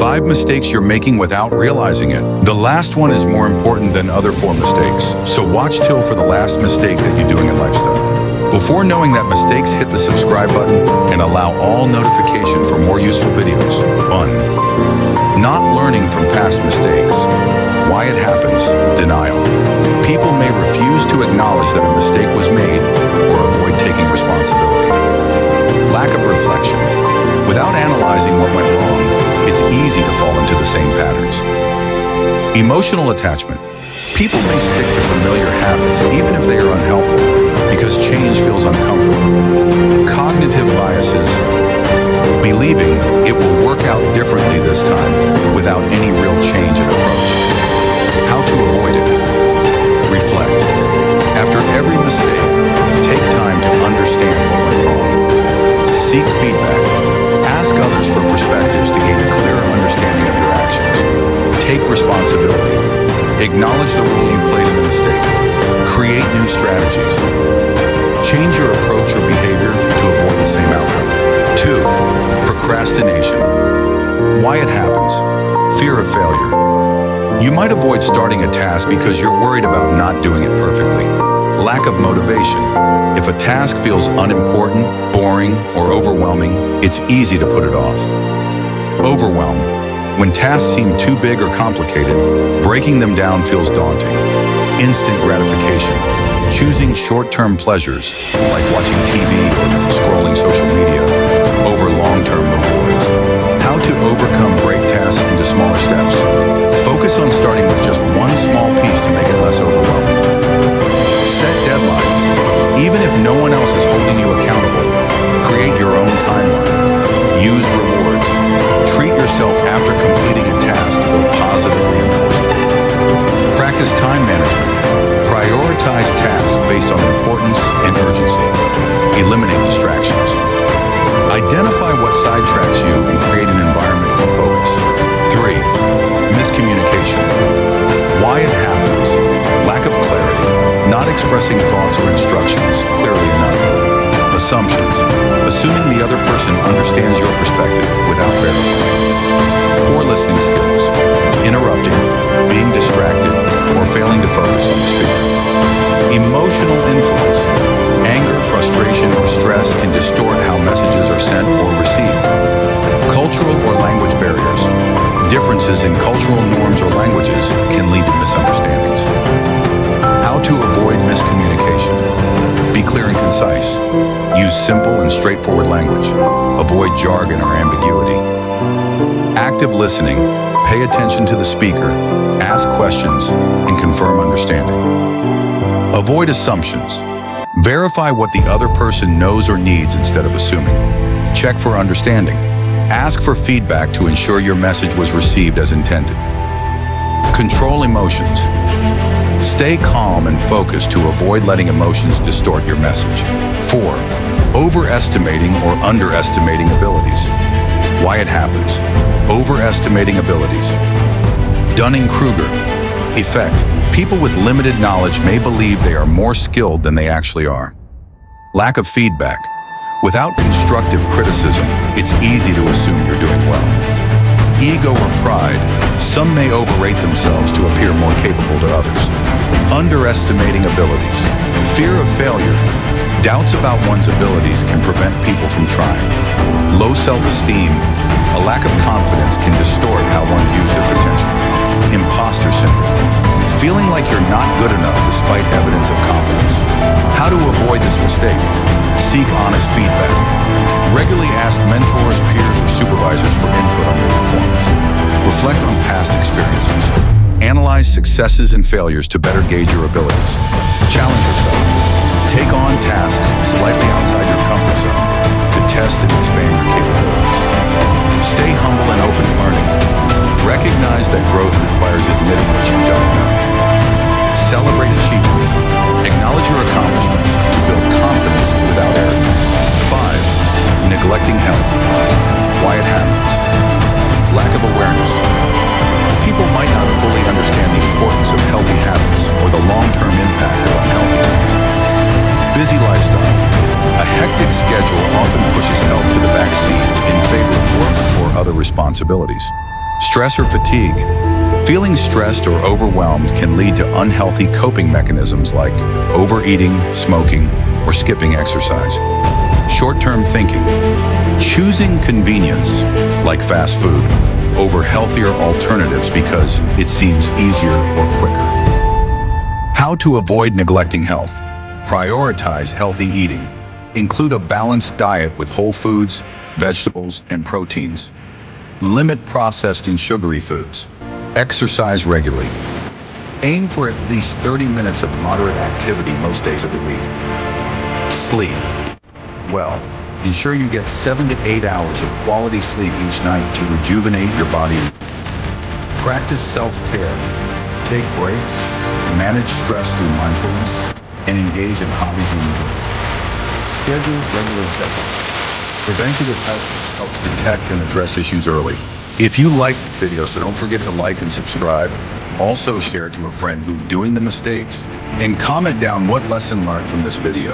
5 mistakes you're making without realizing it. The last one is more important than other 4 mistakes, so watch till for the last mistake that you're doing in lifestyle. Before knowing that mistakes, hit the subscribe button and allow all notification for more useful videos. 1. Not learning from past mistakes. Why it happens. Denial. People may refuse to acknowledge that a mistake was made or avoid taking responsibility. Lack of reflection. Without analyzing what went wrong, it's easy to fall into the same patterns. Emotional attachment. People may stick to familiar habits even if they are unhelpful because change feels uncomfortable. Cognitive biases. Believing it will work out differently this time without any real change in approach. How to avoid it. Reflect. After every mistake, take time to understand what went wrong. Seek feedback. Ask others for perspectives to gain a clearer understanding of your actions. Take responsibility. Acknowledge the role you played in the mistake. Create new strategies. Change your approach or behavior to avoid the same outcome. 2. Procrastination. Why it happens. Fear of failure. You might avoid starting a task because you're worried about not doing it perfectly. Lack of motivation. If a task feels unimportant, boring, or overwhelming, it's easy to put it off. Overwhelm. When tasks seem too big or complicated, breaking them down feels daunting. Instant gratification. Choosing short-term pleasures, like watching TV or scrolling social media, over long-term rewards. How to overcome great tasks into smaller steps. Focus on starting with just one small piece to make it less overwhelming. Set deadlines. Even if no one else is holding you accountable, create your own timeline. Use rewards. Treat yourself after completing a task to build positive reinforcement. Practice time management. Prioritize tasks based on importance and urgency. Eliminate distractions. Identify what sidetracks you and create an environment for focus. 3. Miscommunication. Why it happens. Lack of clarity. Not expressing thoughts or instructions clearly enough. Assumptions. Assuming the other person understands your perspective without verifying. Poor listening skills. Interrupting, being distracted, or failing to focus on the speaker. Emotional influence. Anger, frustration, or stress can distort how messages are sent or received. Cultural or language barriers. Differences in cultural norms or languages can lead to misunderstandings. How to avoid miscommunication. Be clear and concise. Use simple and straightforward language. Avoid jargon or ambiguity. Active listening. Pay attention to the speaker, ask questions, and confirm understanding. Avoid assumptions. Verify what the other person knows or needs instead of assuming. Check for understanding. Ask for feedback to ensure your message was received as intended. Control emotions. Stay calm and focused to avoid letting emotions distort your message. 4. Overestimating or underestimating abilities. Why it happens. Overestimating abilities. Dunning-Kruger effect. People with limited knowledge may believe they are more skilled than they actually are. Lack of feedback. Without constructive criticism, it's easy to assume you're doing well. Ego or pride. Some may overrate themselves to appear more capable to others. Underestimating abilities. Fear of failure. Doubts about one's abilities can prevent people from trying. Low self-esteem. A lack of confidence can distort how one views their potential. Imposter syndrome. Feeling like you're not good enough despite evidence of competence. How to avoid this mistake? Seek honest feedback. Regularly ask mentors, peers, or supervisors for input on your performance. Reflect on past experiences. Analyze successes and failures to better gauge your abilities. Challenge yourself. Take on tasks slightly outside your comfort zone to test and expand your capabilities. Stay humble and open to learning. Recognize that growth requires admitting what you don't know. Celebrate achievements. Acknowledge your accomplishments to build confidence without arrogance. 5. Neglecting health. Why it happens. Lack of awareness. People might not fully understand the importance of healthy habits or the long-term impact of unhealthy ones. Busy lifestyle. A hectic schedule often pushes health to the back seat in favor of work or other responsibilities. Stress or fatigue. Feeling stressed or overwhelmed can lead to unhealthy coping mechanisms like overeating, smoking, or skipping exercise. Short-term thinking. Choosing convenience, like fast food, over healthier alternatives because it seems easier or quicker. How to avoid neglecting health. Prioritize healthy eating. Include a balanced diet with whole foods, vegetables, and proteins. Limit processed and sugary foods. Exercise regularly. Aim for at least 30 minutes of moderate activity most days of the week. Sleep. Well, ensure you get 7 to 8 hours of quality sleep each night to rejuvenate your body. Practice self-care. Take breaks, manage stress through mindfulness, and engage in hobbies you enjoy. Schedule regular checkups. Preventative health helps detect and address issues early. If you like the video, so don't forget to like and subscribe. Also share it to a friend who's doing the mistakes, and comment down what lesson learned from this video.